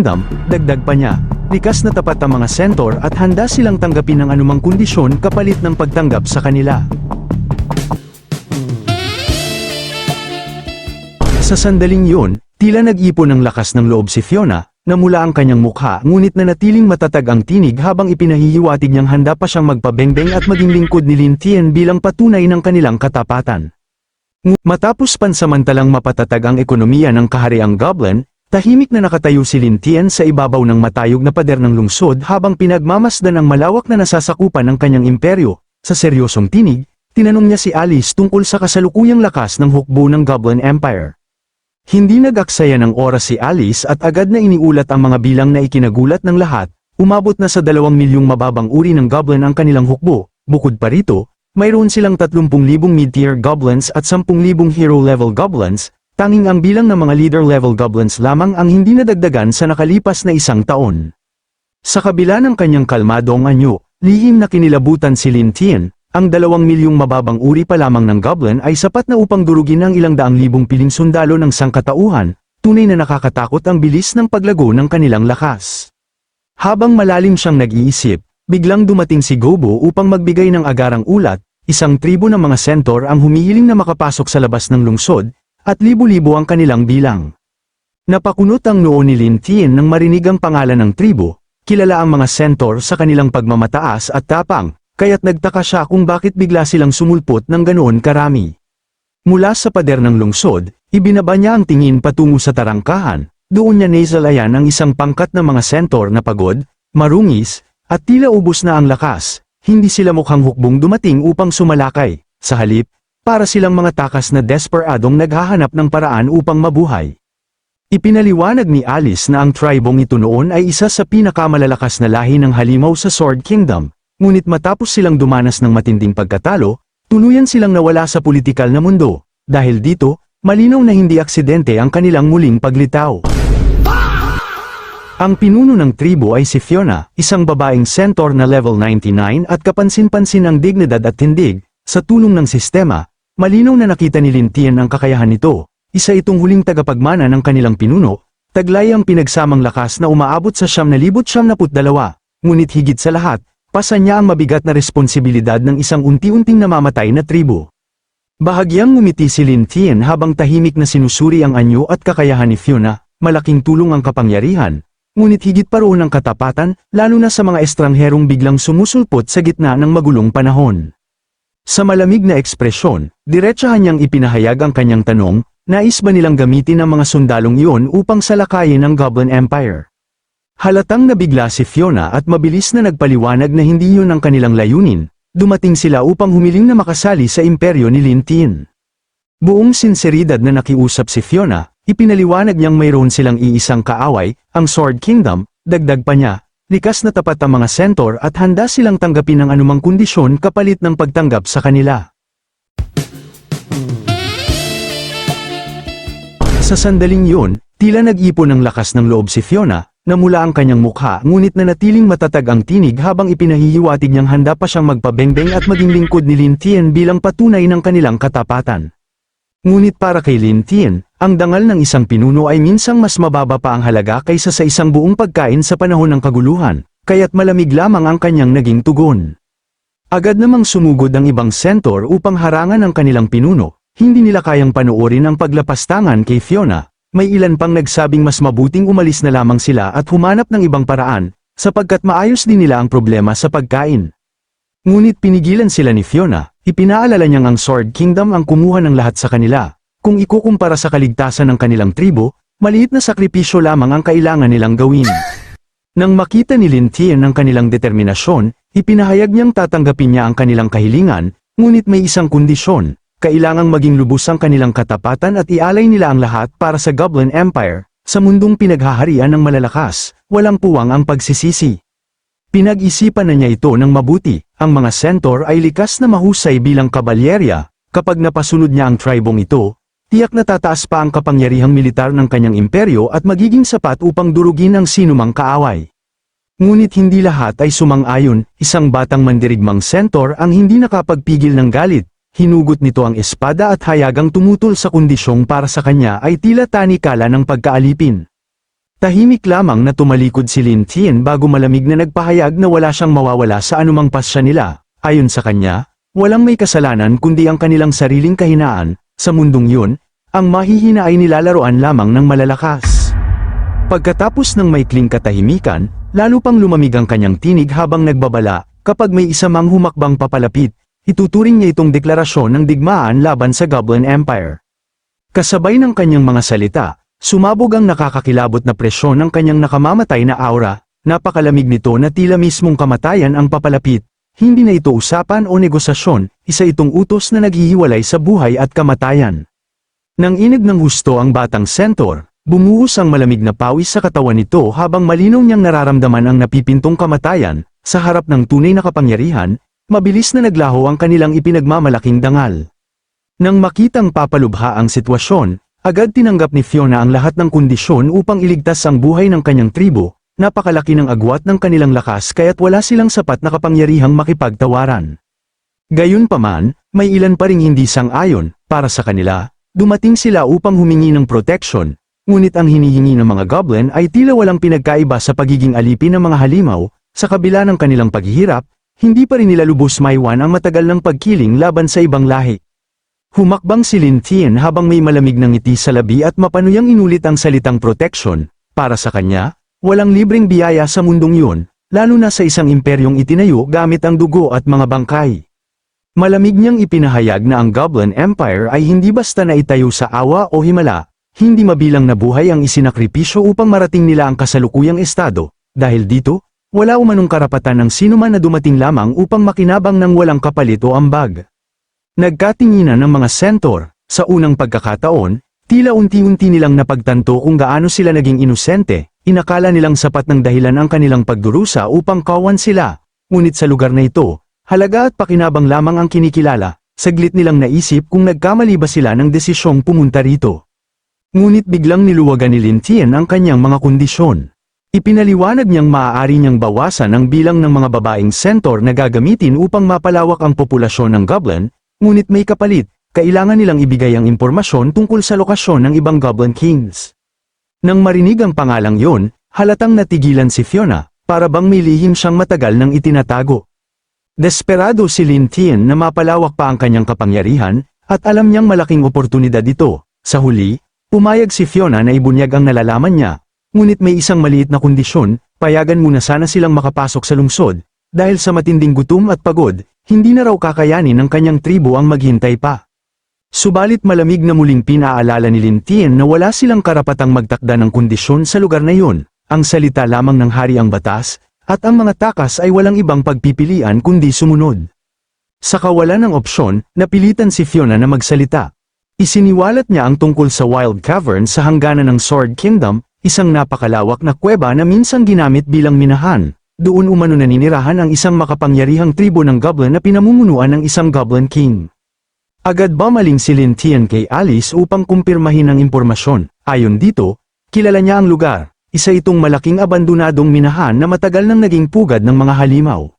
Kingdom, dagdag pa niya, likas na tapat ang mga centaur at handa silang tanggapin ang anumang kondisyon kapalit ng pagtanggap sa kanila. Sa sandaling yun, tila nag-ipon ng lakas ng loob si Fiona, na mula ang kanyang mukha ngunit nanatiling matatag ang tinig habang ipinahihiwatig niyang handa pa siyang magpabengbeng at maging lingkod ni Lin Tien bilang patunay ng kanilang katapatan. Matapos pansamantalang mapatatag ang ekonomiya ng kahariang Goblin, tahimik na nakatayo si Lin Tien sa ibabaw ng matayog na pader ng lungsod habang pinagmamasdan ang malawak na nasasakupan ng kanyang imperyo. Sa seryosong tinig, tinanong niya si Alice tungkol sa kasalukuyang lakas ng hukbo ng Goblin Empire. Hindi nag-aksaya ng oras si Alice at agad na iniulat ang mga bilang na ikinagulat ng lahat, umabot na sa 2 milyong mababang uri ng Goblin ang kanilang hukbo. Bukod pa rito, mayroon silang 30,000 mid-tier Goblins at 10,000 hero-level Goblins, tanging ang bilang ng mga leader-level Goblins lamang ang hindi nadagdagan sa nakalipas na 1 taon. Sa kabila ng kanyang kalmadong anyo, lihim na kinilabutan si Lin Tien. Ang 2 milyong mababang uri pa lamang ng Goblin ay sapat na upang durugin ang 100,000 piling sundalo ng sangkatauhan, tunay na nakakatakot ang bilis ng paglago ng kanilang lakas. Habang malalim siyang nag-iisip, biglang dumating si Gobo upang magbigay ng agarang ulat, isang tribo ng mga centaur ang humihiling na makapasok sa labas ng lungsod, at libo-libo ang kanilang bilang. Napakunot ang noo ni Lin Tien nang marinig ang pangalan ng tribo, kilala ang mga centaur sa kanilang pagmamataas at tapang, kaya't nagtaka siya kung bakit bigla silang sumulpot ng ganoon karami. Mula sa pader ng lungsod, ibinaba niya ang tingin patungo sa tarangkahan, doon niya nasalayan ang isang pangkat ng mga centaur na pagod, marungis, at tila ubos na ang lakas. Hindi sila mukhang hukbong dumating upang sumalakay, sa halip, para silang mga takas na desperadong naghahanap ng paraan upang mabuhay. Ipinaliwanag ni Alice na ang tribong ito noon ay isa sa pinakamalalakas na lahi ng halimaw sa Sword Kingdom. Ngunit matapos silang dumanas ng matinding pagkatalo, tuluyan silang nawala sa politikal na mundo. Dahil dito, malinaw na hindi aksidente ang kanilang muling paglitaw. Ang pinuno ng tribo ay si Fiona, isang babaeng centaur na level 99 at kapansin-pansin ang dignidad at tindig. Sa tulong ng sistema, malinaw na nakita ni Lin Tien ang kakayahan nito. Isa itong huling tagapagmana ng kanilang pinuno, taglay ang pinagsamang lakas na umaabot sa 992. Ngunit higit sa lahat, pasa niya ang mabigat na responsibilidad ng isang unti-unting namamatay na tribo. Bahagyang ngumiti si Lin Tien habang tahimik na sinusuri ang anyo at kakayahan ni Fiona, malaking tulong ang kapangyarihan, ngunit higit pa roon ang katapatan, lalo na sa mga estrangherong biglang sumusulpot sa gitna ng magulong panahon. Sa malamig na ekspresyon, diretsahan niyang ipinahayag ang kanyang tanong, nais ba nilang gamitin ang mga sundalong iyon upang salakayin ang Goblin Empire? Halatang nabigla si Fiona at mabilis na nagpaliwanag na hindi yun ang kanilang layunin, dumating sila upang humiling na makasali sa imperyo ni Lin Tien. Buong sinseridad na nakiusap si Fiona, ipinaliwanag niyang mayroon silang iisang kaaway, ang Sword Kingdom, dagdag pa niya, likas na tapat ang mga centaur at handa silang tanggapin ang anumang kondisyon kapalit ng pagtanggap sa kanila. Sa sandaling yun, tila nag-ipon ng lakas ng loob si Fiona, na mula ang kanyang mukha ngunit nanatiling matatag ang tinig habang ipinahihiwatig niyang handa pa siyang magpabengbeng at maging lingkod ni Lin Tien bilang patunay ng kanilang katapatan. Ngunit para kay Lin Tien, ang dangal ng isang pinuno ay minsang mas mababa pa ang halaga kaysa sa isang buong pagkain sa panahon ng kaguluhan, kaya't malamig lamang ang kanyang naging tugon. Agad namang sumugod ang ibang centaur upang harangan ang kanilang pinuno, hindi nila kayang panoorin ang paglapastangan kay Fiona. May ilan pang nagsabing mas mabuting umalis na lamang sila at humanap ng ibang paraan, sapagkat maayos din nila ang problema sa pagkain. Ngunit pinigilan sila ni Fiona, ipinaalala niyang ang Sword Kingdom ang kumuha ng lahat sa kanila. Kung ikukumpara sa kaligtasan ng kanilang tribo, maliit na sakripisyo lamang ang kailangan nilang gawin. Nang makita ni Lin Tien ang kanilang determinasyon, ipinahayag niyang tatanggapin niya ang kanilang kahilingan, ngunit may isang kondisyon. Kailangang maging lubos ang kanilang katapatan at ialay nila ang lahat para sa Goblin Empire. Sa mundong pinaghaharian ng malalakas, walang puwang ang pagsisisi. Pinag-isipan na niya ito ng mabuti, ang mga centaur ay likas na mahusay bilang kabalyerya. Kapag napasunod niya ang tribong ito, tiyak na tataas pa ang kapangyarihang militar ng kanyang imperyo at magiging sapat upang durugin ang sinumang kaaway. Ngunit hindi lahat ay sumang-ayon, isang batang mandirigmang centaur ang hindi nakapagpigil ng galit. Hinugot nito ang espada at hayagang tumutol sa kondisyong para sa kanya ay tila tanikala ng pagkaalipin. Tahimik lamang na tumalikod si Lin Tian bago malamig na nagpahayag na wala siyang mawawala sa anumang pasya nila. Ayon sa kanya, walang may kasalanan kundi ang kanilang sariling kahinaan. Sa mundong yun, ang mahihina ay nilalaroan lamang ng malalakas. Pagkatapos ng maikling katahimikan, lalo pang lumamig ang kanyang tinig habang nagbabala, kapag may isa mang humakbang papalapit, ituturing niya itong deklarasyon ng digmaan laban sa Goblin Empire. Kasabay ng kanyang mga salita, sumabog ang nakakakilabot na presyon ng kanyang nakamamatay na aura, napakalamig nito na tila mismong kamatayan ang papalapit. Hindi na ito usapan o negosasyon, isa itong utos na naghihiwalay sa buhay at kamatayan. Nang inig ng husto ang batang Centaur, bumuhos ang malamig na pawis sa katawan nito habang malinaw niyang nararamdaman ang napipintong kamatayan. Sa harap ng tunay na kapangyarihan, mabilis na naglaho ang kanilang ipinagmamalaking dangal. Nang makitang papalubha ang sitwasyon, agad tinanggap ni Fiona ang lahat ng kondisyon upang iligtas ang buhay ng kanyang tribo. Napakalaki ng agwat ng kanilang lakas kaya't wala silang sapat na kapangyarihang makipagtawaran. Gayunpaman, may ilan pa ring hindi sang-ayon. Para sa kanila, dumating sila upang humingi ng protection, ngunit ang hinihingi ng mga goblin ay tila walang pinagkaiba sa pagiging alipin ng mga halimaw. Sa kabila ng kanilang paghihirap, hindi pa rin nila lubos maiwan ang matagal ng pagkiling laban sa ibang lahi. Humakbang si Lin Tian habang may malamig na ngiti sa labi at mapanuyang inulit ang salitang protection. Para sa kanya, walang libreng biyaya sa mundong yun, lalo na sa isang imperyong itinayo gamit ang dugo at mga bangkay. Malamig niyang ipinahayag na ang Goblin Empire ay hindi basta na itayo sa awa o himala, hindi mabilang na buhay ang isinakripisyo upang marating nila ang kasalukuyang estado. Dahil dito, wala umanong karapatan ng sinuman na dumating lamang upang makinabang ng walang kapalit o ambag. Nagkatinginan ng mga Centaur, sa unang pagkakataon, tila unti-unti nilang napagtanto kung gaano sila naging inosente. Inakala nilang sapat ng dahilan ang kanilang pagdurusa upang kawan sila, ngunit sa lugar na ito, halaga at pakinabang lamang ang kinikilala. Saglit nilang naisip kung nagkamali ba sila ng desisyong pumunta rito. Ngunit biglang niluwagan ni Lin Tian ang kanyang mga kondisyon. Ipinaliwanag niyang maaari niyang bawasan ang bilang ng mga babaeng Centaur na gagamitin upang mapalawak ang populasyon ng Goblin, ngunit may kapalit, kailangan nilang ibigay ang impormasyon tungkol sa lokasyon ng ibang Goblin Kings. Nang marinig ang pangalang yon, halatang natigilan si Fiona, para bang may lihim siyang matagal nang itinatago. Desperado si Lin Tian na mapalawak pa ang kanyang kapangyarihan, at alam niyang malaking oportunidad ito. Sa huli, pumayag si Fiona na ibunyag ang nalalaman niya, ngunit may isang maliit na kondisyon, payagan muna sana silang makapasok sa lungsod, dahil sa matinding gutom at pagod, hindi na raw kakayanin ng kanyang tribo ang maghintay pa. Subalit malamig na muling pinaalala ni Lin Tian na wala silang karapatang magtakda ng kondisyon sa lugar na yun, ang salita lamang ng hari ang batas, at ang mga takas ay walang ibang pagpipilian kundi sumunod. Sa kawalan ng opsyon, napilitan si Fiona na magsalita. Isiniwalat niya ang tungkol sa Wild Cavern sa hangganan ng Sword Kingdom, isang napakalawak na kuweba na minsang ginamit bilang minahan. Doon umano naninirahan ang isang makapangyarihang tribo ng Goblin na pinamumunuan ng isang Goblin King. Agad bumaling si Lin Tian kay Alice upang kumpirmahin ang impormasyon. Ayon dito, kilala niya ang lugar, isa itong malaking abandonadong minahan na matagal nang naging pugad ng mga halimaw.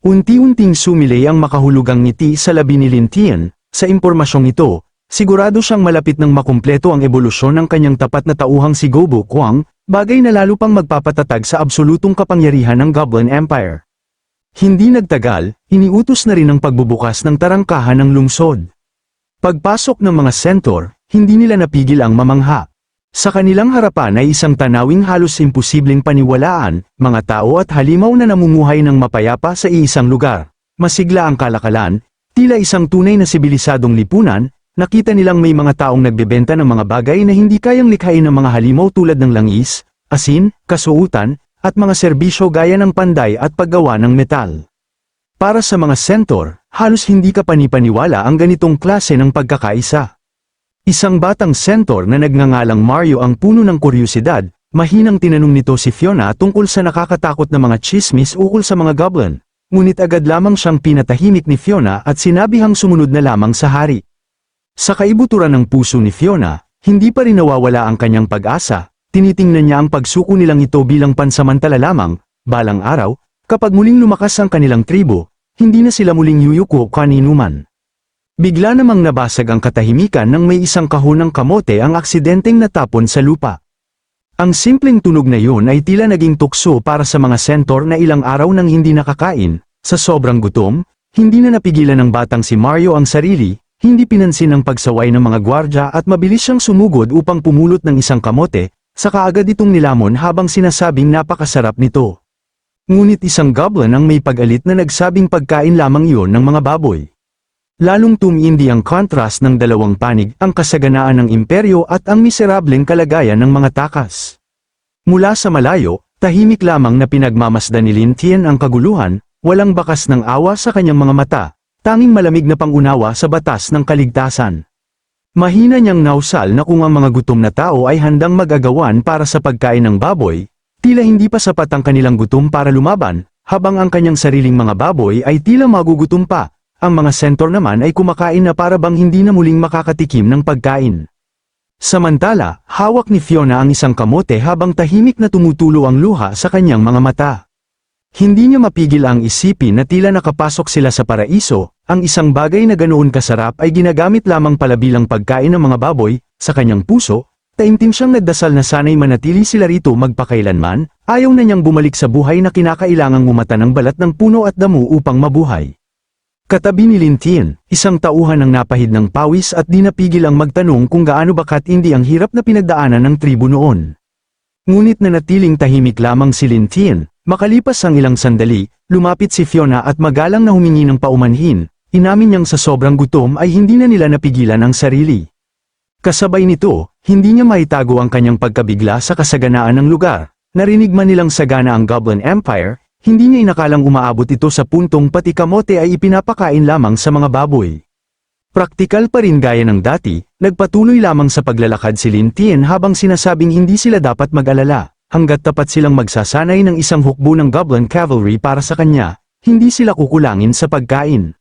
Unti-unting sumilay ang makahulugang ngiti sa labi ni Lin Tian. Sa impormasyong ito, sigurado siyang malapit ng makumpleto ang ebolusyon ng kanyang tapat na tauhang si Gobo Kwang, bagay na lalo pang magpapatatag sa absolutong kapangyarihan ng Goblin Empire. Hindi nagtagal, iniutos na rin ang pagbubukas ng tarangkahan ng lungsod. Pagpasok ng mga Centaur, hindi nila napigil ang mamangha. Sa kanilang harapan ay isang tanawing halos imposibleng paniwalaan, mga tao at halimaw na namumuhay ng mapayapa sa iisang lugar. Masigla ang kalakalan, tila isang tunay na sibilisadong lipunan. Nakita nilang may mga taong nagbebenta ng mga bagay na hindi kayang likhain ng mga halimaw tulad ng langis, asin, kasuutan, at mga serbisyo gaya ng panday at paggawa ng metal. Para sa mga Centaur, halos hindi ka panipaniwala ang ganitong klase ng pagkakaisa. Isang batang Centaur na nagngangalang Mario ang puno ng kuryosidad, mahinang tinanong nito si Fiona tungkol sa nakakatakot na mga chismis ukol sa mga goblin, ngunit agad lamang siyang pinatahimik ni Fiona at sinabihang sumunod na lamang sa hari. Sa kaibuturan ng puso ni Fiona, hindi pa rin nawawala ang kanyang pag-asa. Tinitingnan niya ang pagsuko nilang ito bilang pansamantala lamang. Balang araw, kapag muling lumakas ang kanilang tribo, hindi na sila muling yuyuko kaninuman. Bigla namang nabasag ang katahimikan nang may isang kahon ng kamote ang aksidenteng natapon sa lupa. Ang simpleng tunog na yun ay tila naging tukso para sa mga sentor na ilang araw nang hindi nakakain. Sa sobrang gutom, hindi na napigilan ng batang si Mario ang sarili, hindi pinansin ang pagsaway ng mga gwardya at mabilis siyang sumugod upang pumulot ng isang kamote, saka agad itong nilamon habang sinasabing napakasarap nito. Ngunit isang goblin ang may pag-alit na nagsabing pagkain lamang iyon ng mga baboy. Lalong tumindi ang kontrast ng dalawang panig, ang kasaganaan ng imperyo at ang miserableng kalagayan ng mga takas. Mula sa malayo, tahimik lamang na pinagmamasdan ni Lin Tian ang kaguluhan, walang bakas ng awa sa kanyang mga mata, tanging malamig na pangunawa sa batas ng kaligtasan. Mahina niyang nausal na kung ang mga gutom na tao ay handang mag-agawan para sa pagkain ng baboy, tila hindi pa sapat ang kanilang gutom para lumaban, habang ang kanyang sariling mga baboy ay tila magugutom pa. Ang mga sentor naman ay kumakain na para bang hindi na muling makakatikim ng pagkain. Samantala, hawak ni Fiona ang isang kamote habang tahimik na tumutulo ang luha sa kanyang mga mata. Hindi niya mapigil ang isipin na tila nakapasok sila sa paraiso, ang isang bagay na ganoon kasarap ay ginagamit lamang pala bilang pagkain ng mga baboy. Sa kanyang puso, taimtim siyang nagdasal na sana'y manatili sila rito magpakailanman, ayaw na niyang bumalik sa buhay na kinakailangang umata ng balat ng puno at damo upang mabuhay. Katabi ni Lin Tian, isang tauhan ang napahid ng pawis at di napigil ang magtanong kung gaano bakat hindi ang hirap na pinagdaanan ng tribo noon. Ngunit nanatiling tahimik lamang si Lin Tian, makalipas ang ilang sandali, lumapit si Fiona at magalang na humingi ng paumanhin, inamin niyang sa sobrang gutom ay hindi na nila napigilan ang sarili. Kasabay nito, hindi niya maitago ang kanyang pagkabigla sa kasaganaan ng lugar, narinig man nilang sagana ang Goblin Empire. Hindi niya inakalang umaabot ito sa puntong pati kamote ay ipinapakain lamang sa mga baboy. Praktikal pa rin gaya ng dati, nagpatuloy lamang sa paglalakad si Lin Tian habang sinasabing hindi sila dapat mag-alala, hanggat tapat silang magsasanay ng isang hukbo ng Goblin Cavalry para sa kanya, hindi sila kukulangin sa pagkain.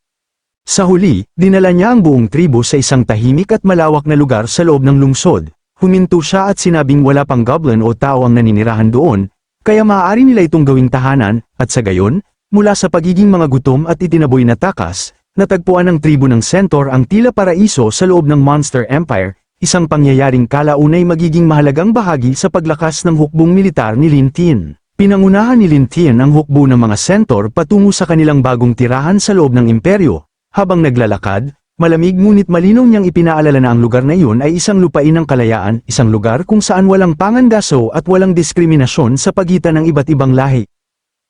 Sa huli, dinala niya ang buong tribo sa isang tahimik at malawak na lugar sa loob ng lungsod. Huminto siya at sinabing wala pang goblin o tao ang naninirahan doon, kaya maaari nila itong gawing tahanan, at sa gayon, mula sa pagiging mga gutom at itinaboy na takas, natagpuan ng tribo ng Centaur ang tila paraiso sa loob ng Monster Empire, isang pangyayaring kalaunay magiging mahalagang bahagi sa paglakas ng hukbong militar ni Lin Tian. Pinangunahan ni Lin Tian ang hukbo ng mga Centaur patungo sa kanilang bagong tirahan sa loob ng imperyo, habang naglalakad, malamig ngunit malinaw niyang ipinaalala na ang lugar na iyon ay isang lupain ng kalayaan, isang lugar kung saan walang pangangaso at walang diskriminasyon sa pagitan ng iba't ibang lahi.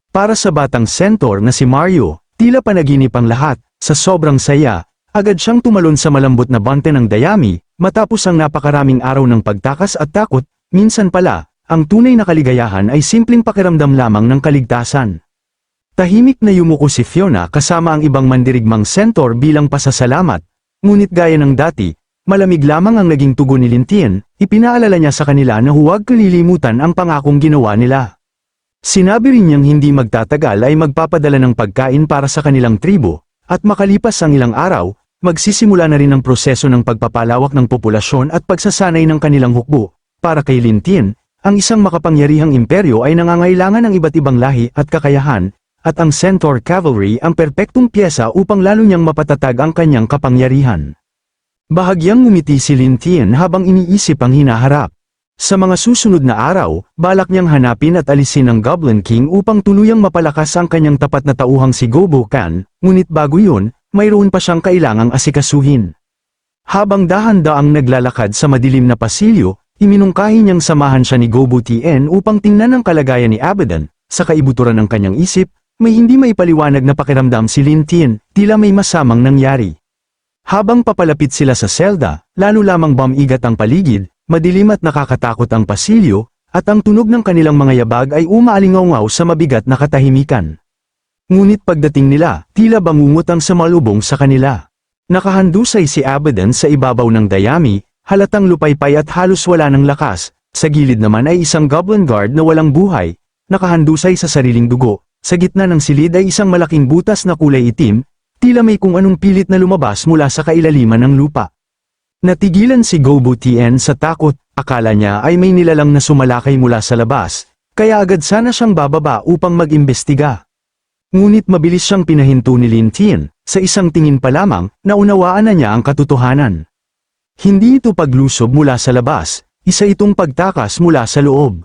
Para sa batang Centaur na si Mario, tila panaginip ang lahat, sa sobrang saya, agad siyang tumalon sa malambot na bante ng dayami, matapos ang napakaraming araw ng pagtakas at takot, minsan pala, ang tunay na kaligayahan ay simpleng pakiramdam lamang ng kaligtasan. Tahimik na yumuko si Fiona kasama ang ibang mandirigmang Centaur bilang pasasalamat, ngunit gaya ng dati, malamig lamang ang naging tugon ni Lin Tian, ipinaalala niya sa kanila na huwag kalilimutan ang pangakong ginawa nila. Sinabi rin niyang hindi magtatagal ay magpapadala ng pagkain para sa kanilang tribo, at makalipas ang ilang araw, magsisimula na rin ang proseso ng pagpapalawak ng populasyon at pagsasanay ng kanilang hukbo. Para kay Lin Tian, ang isang makapangyarihang imperyo ay nangangailangan ng iba't ibang lahi at kakayahan, at ang Centaur Cavalry ang perpektong pyesa upang lalo niyang mapatatag ang kanyang kapangyarihan. Bahagyang ngumiti si Lin Tian habang iniisip ang hinaharap. Sa mga susunod na araw, balak niyang hanapin at alisin ang Goblin King upang tuluyang mapalakas ang kanyang tapat na tauhang si Gobo Khan, ngunit bago yun, mayroon pa siyang kailangang asikasuhin. Habang dahan-daang naglalakad sa madilim na pasilyo, iminungkahi niyang samahan siya ni Gobo Tien upang tingnan ang kalagayan ni Abaddon. Sa kaibuturan ng kanyang isip, may hindi maipaliwanag na pakiramdam si Lin Tian, tila may masamang nangyari. Habang papalapit sila sa selda, lalo lamang bumigat ang paligid, madilim at nakakatakot ang pasilyo, at ang tunog ng kanilang mga yabag ay umaalingaw sa mabigat na katahimikan. Ngunit pagdating nila, tila bangungot ang samalubong sa kanila. Nakahandusay si Abaddon sa ibabaw ng dayami, halatang lupaypay at halos wala ng lakas, sa gilid naman ay isang goblin guard na walang buhay, nakahandusay sa sariling dugo. Sa gitna ng silid ay isang malaking butas na kulay itim, tila may kung anong pilit na lumabas mula sa kailaliman ng lupa. Natigilan si Gobo Tien sa takot, akala niya ay may nilalang na sumalakay mula sa labas, kaya agad sana siyang bababa upang mag-imbestiga. Ngunit mabilis siyang pinahinto ni Lin Tian, sa isang tingin pa lamang, naunawaan na niya ang katotohanan. Hindi ito paglusob mula sa labas, isa itong pagtakas mula sa loob.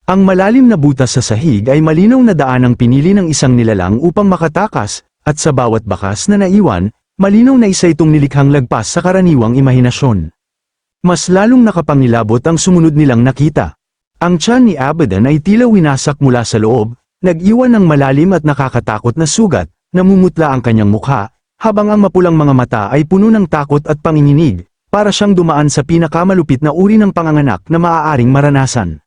Ang malalim na butas sa sahig ay malinaw na daan ang pinili ng isang nilalang upang makatakas, at sa bawat bakas na naiwan, malinaw na isa itong nilikhang lagpas sa karaniwang imahinasyon. Mas lalong nakapangilabot ang sumunod nilang nakita. Ang tiyan ni Abaddon ay tila winasak mula sa loob, nag-iwan ng malalim at nakakatakot na sugat, namumutla ang kanyang mukha, habang ang mapulang mga mata ay puno ng takot at panginginig, para siyang dumaan sa pinakamalupit na uri ng panganganak na maaaring maranasan.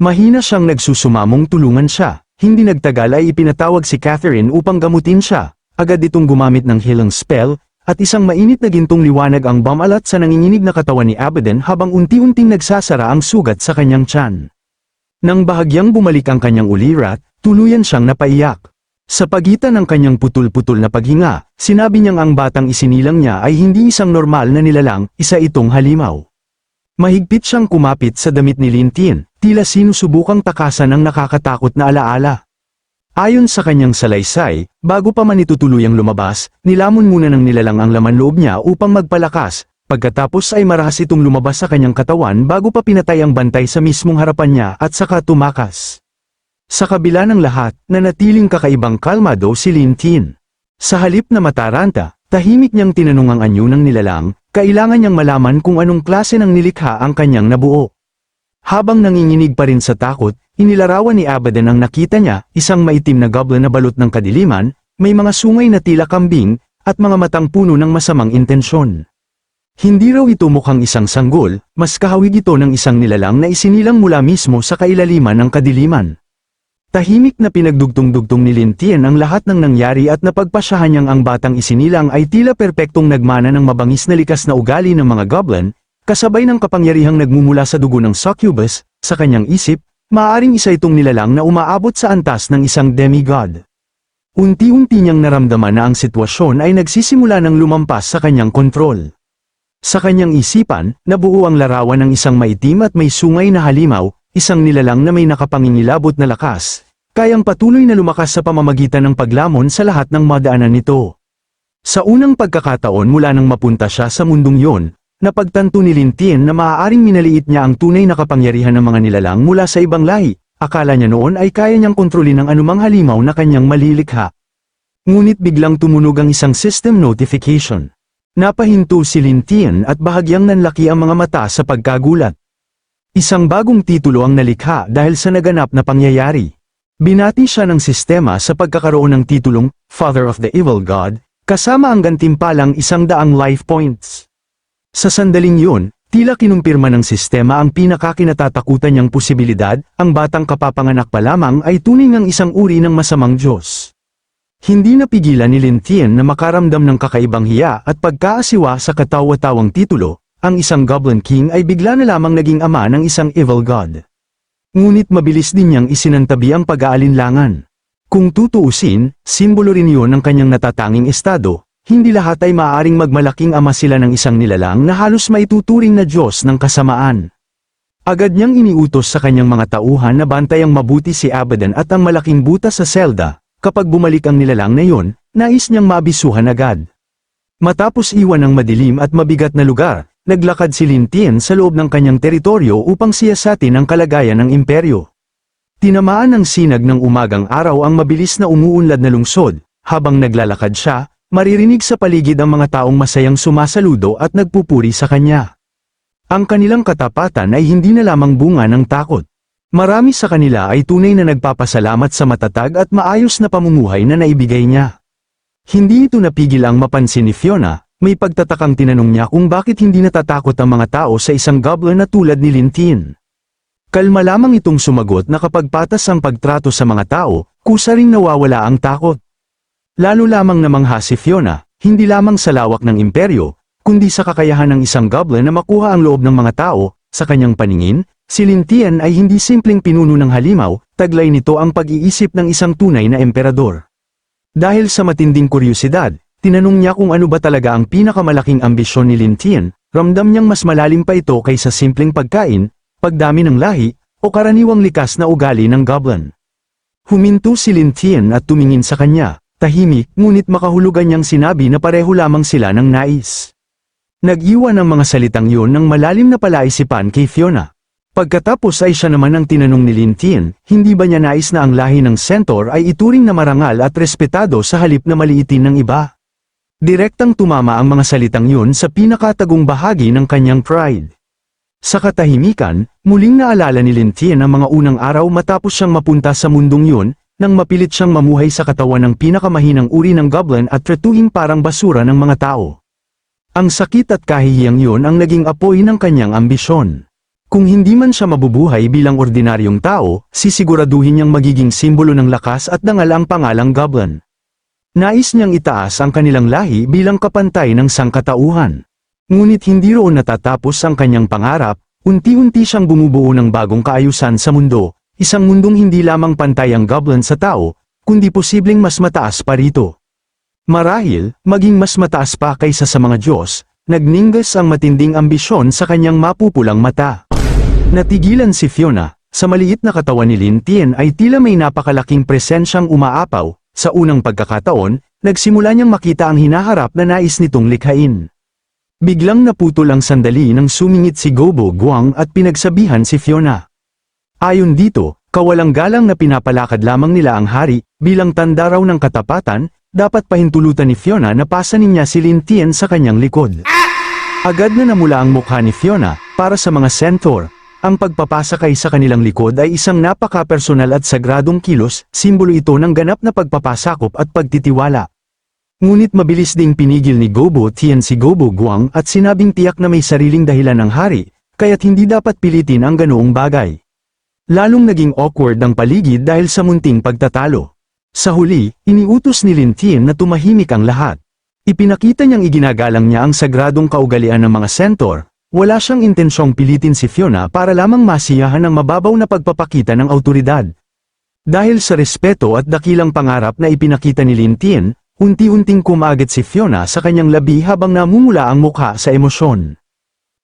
Mahina siyang nagsusumamong tulungan siya, hindi nagtagal ay ipinatawag si Catherine upang gamutin siya, agad itong gumamit ng healing spell, at isang mainit na gintong liwanag ang bumalat sa nanginginig na katawan ni Abaddon habang unti-unting nagsasara ang sugat sa kanyang tiyan. Nang bahagyang bumalik ang kanyang ulirat, tuluyan siyang napaiyak. Sa pagitan ng kanyang putol-putol na paghinga, sinabi niyang ang batang isinilang niya ay hindi isang normal na nilalang, isa itong halimaw. Mahigpit siyang kumapit sa damit ni Lin Tian, tila sinusubukang takasan ang nakakatakot na alaala. Ayon sa kanyang salaysay, bago pa man ito tuluyang lumabas, nilamon muna ng nilalang ang laman loob niya upang magpalakas, pagkatapos ay marahas itong lumabas sa kanyang katawan bago pa pinatay ang bantay sa mismong harapan niya at saka tumakas. Sa kabila ng lahat, nanatiling kakaibang kalmado si Lin Tian. Sa halip na mataranta, tahimik niyang tinanong ang anyo ng nilalang, kailangan niyang malaman kung anong klase ng nilikha ang kanyang nabuo. Habang nanginginig pa rin sa takot, inilarawan ni Abaddon ang nakita niya, isang maitim na goblin na balot ng kadiliman, may mga sungay na tila kambing, at mga matang puno ng masamang intensyon. Hindi raw ito mukhang isang sanggol, mas kahawig ito ng isang nilalang na isinilang mula mismo sa kailaliman ng kadiliman. Tahimik na pinagdugtong-dugtong ni Lin Tian ang lahat ng nangyari at napagpasyahan niyang ang batang isinilang ay tila perpektong nagmana ng mabangis na likas na ugali ng mga goblin, kasabay ng kapangyarihang nagmumula sa dugo ng succubus. Sa kanyang isip, maaaring isa itong nilalang na umaabot sa antas ng isang demigod. Unti-unti niyang naramdaman na ang sitwasyon ay nagsisimula ng lumampas sa kanyang kontrol. Sa kanyang isipan, nabuo ang larawan ng isang maitim at may sungay na halimaw, isang nilalang na may nakapangingilabot na lakas, kayang patuloy na lumakas sa pamamagitan ng paglamon sa lahat ng madaanan nito. Sa unang pagkakataon mula nang mapunta siya sa mundong yon, napagtanto ni Lin Tian na maaaring minaliit niya ang tunay na kapangyarihan ng mga nilalang mula sa ibang lahi. Akala niya noon ay kaya niyang kontrolin ang anumang halimaw na kanyang malilikha. Ngunit biglang tumunog ang isang system notification. Napahinto si Lin Tian at bahagyang nanlaki ang mga mata sa pagkagulat. Isang bagong titulo ang nalikha dahil sa naganap na pangyayari. Binati siya ng sistema sa pagkakaroon ng titulong Father of the Evil God, kasama ang gantimpalang 100 life points. Sa sandaling yun, tila kinumpirma ng sistema ang pinakakinatatakutan niyang posibilidad, ang batang kapapanganak pa lamang ay tunay ngang isang uri ng masamang Diyos. Hindi napigilan ni Lin Tian na makaramdam ng kakaibang hiya at pagkaasiwa sa katawa-tawang titulo. Ang isang Goblin King ay bigla na lamang naging ama ng isang evil god. Ngunit mabilis din niyang isinantabi ang pag-aalinlangan. Kung tutuusin, simbolo rin yun ng kanyang natatanging estado, hindi lahat ay maaaring magmalaking ama sila ng isang nilalang na halos maituturing na Diyos ng kasamaan. Agad niyang iniutos sa kanyang mga tauhan na bantayang mabuti si Abaddon at ang malaking butas sa selda. Kapag bumalik ang nilalang na yun, nais niyang mabisuhan agad. Matapos iwan ang madilim at mabigat na lugar, naglakad si Lin Tian sa loob ng kanyang teritoryo upang siyasatin ang kalagayan ng imperyo. Tinamaan ng sinag ng umagang araw ang mabilis na umuunlad na lungsod, habang naglalakad siya, maririnig sa paligid ang mga taong masayang sumasaludo at nagpupuri sa kanya. Ang kanilang katapatan ay hindi na lamang bunga ng takot. Marami sa kanila ay tunay na nagpapasalamat sa matatag at maayos na pamumuhay na naibigay niya. Hindi ito napigil ang mapansin ni Fiona. May pagtatakang tinanong niya kung bakit hindi natatakot ang mga tao sa isang goblin na tulad ni Lin Tian. Kalma lamang itong sumagot na kapag patas ang pagtrato sa mga tao, kusa ring nawawala ang takot. Lalo lamang namangha si Fiona, hindi lamang sa lawak ng imperyo, kundi sa kakayahan ng isang goblin na makuha ang loob ng mga tao. Sa kanyang paningin, si Lin Tian ay hindi simpleng pinuno ng halimaw, taglay nito ang pag-iisip ng isang tunay na emperador. Dahil sa matinding kuryosidad, tinanong niya kung ano ba talaga ang pinakamalaking ambisyon ni Lin Tian, ramdam niyang mas malalim pa ito kaysa simpleng pagkain, pagdami ng lahi, o karaniwang likas na ugali ng goblin. Huminto si Lin Tian at tumingin sa kanya, tahimik ngunit makahulugan niyang sinabi na pareho lamang sila ng nais. Nag-iwan ang mga salitang yun ng malalim na palaisipan kay Fiona. Pagkatapos ay siya naman ang tinanong ni Lin Tien, hindi ba niya nais na ang lahi ng Centaur ay ituring na marangal at respetado sa halip na maliitin ng iba? Direktang tumama ang mga salitang yun sa pinakatagong bahagi ng kanyang pride. Sa katahimikan, muling naalala ni Lin Tien ang mga unang araw matapos siyang mapunta sa mundong yun, nang mapilit siyang mamuhay sa katawan ng pinakamahinang uri ng goblin at tretuing parang basura ng mga tao. Ang sakit at kahihiyang yun ang naging apoy ng kanyang ambisyon. Kung hindi man siya mabubuhay bilang ordinaryong tao, sisiguraduhin niyang magiging simbolo ng lakas at dangal ang pangalang goblin. Nais niyang itaas ang kanilang lahi bilang kapantay ng sangkatauhan. Ngunit hindi roon natatapos ang kanyang pangarap, unti-unti siyang bumubuo ng bagong kaayusan sa mundo, isang mundong hindi lamang pantay ang goblin sa tao, kundi posibleng mas mataas pa rito. Marahil, maging mas mataas pa kaysa sa mga Diyos, nagninggas ang matinding ambisyon sa kanyang mapupulang mata. Natigilan si Fiona, sa maliit na katawan ni Lin Tien ay tila may napakalaking presensyang umaapaw, sa unang pagkakataon, nagsimula niyang makita ang hinaharap na nais nitong likhain. Biglang naputol ang sandali nang sumingit si Gobo Guang at pinagsabihan si Fiona. Ayon dito, kawalang galang na pinapalakad lamang nila ang hari, bilang tanda raw ng katapatan, dapat pahintulutan ni Fiona na pasanin niya si Lin Tien sa kanyang likod. Agad na namula ang mukha ni Fiona, para sa mga Centaur, ang pagpapasakay sa kanilang likod ay isang napaka-personal at sagradong kilos, simbolo ito ng ganap na pagpapasakop at pagtitiwala. Ngunit mabilis ding pinigil ni Gobo Tien si Gobo Guang at sinabing tiyak na may sariling dahilan ng hari, kaya't hindi dapat pilitin ang ganoong bagay. Lalong naging awkward ang paligid dahil sa munting pagtatalo. Sa huli, iniutos ni Lin Tien na tumahimik ang lahat. Ipinakita niyang iginagalang niya ang sagradong kaugalian ng mga Centaur, wala siyang intensyong pilitin si Fiona para lamang masiyahan ng mababaw na pagpapakita ng awtoridad. Dahil sa respeto at dakilang pangarap na ipinakita ni Lin Tien, unti-unting kumagit si Fiona sa kanyang labi habang namumula ang mukha sa emosyon.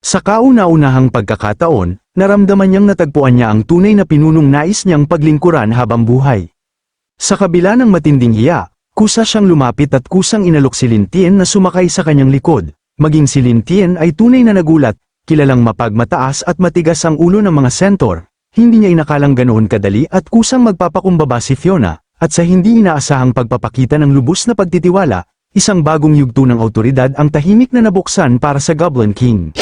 Sa kauna-unahang pagkakataon, naramdaman niyang natagpuan niya ang tunay na pinunong nais niyang paglingkuran habang buhay. Sa kabila ng matinding hiya, kusa siyang lumapit at kusang inalok si Lin Tien na sumakay sa kanyang likod. Maging si Lin Tien ay tunay na nagulat, kilalang mapagmataas at matigas ang ulo ng mga Centaur. Hindi niya inakalang ganoon kadali at kusang magpapakumbaba si Fiona. At sa hindi inaasahang pagpapakita ng lubos na pagtitiwala, isang bagong yugto ng awtoridad ang tahimik na nabuksan para sa Goblin King.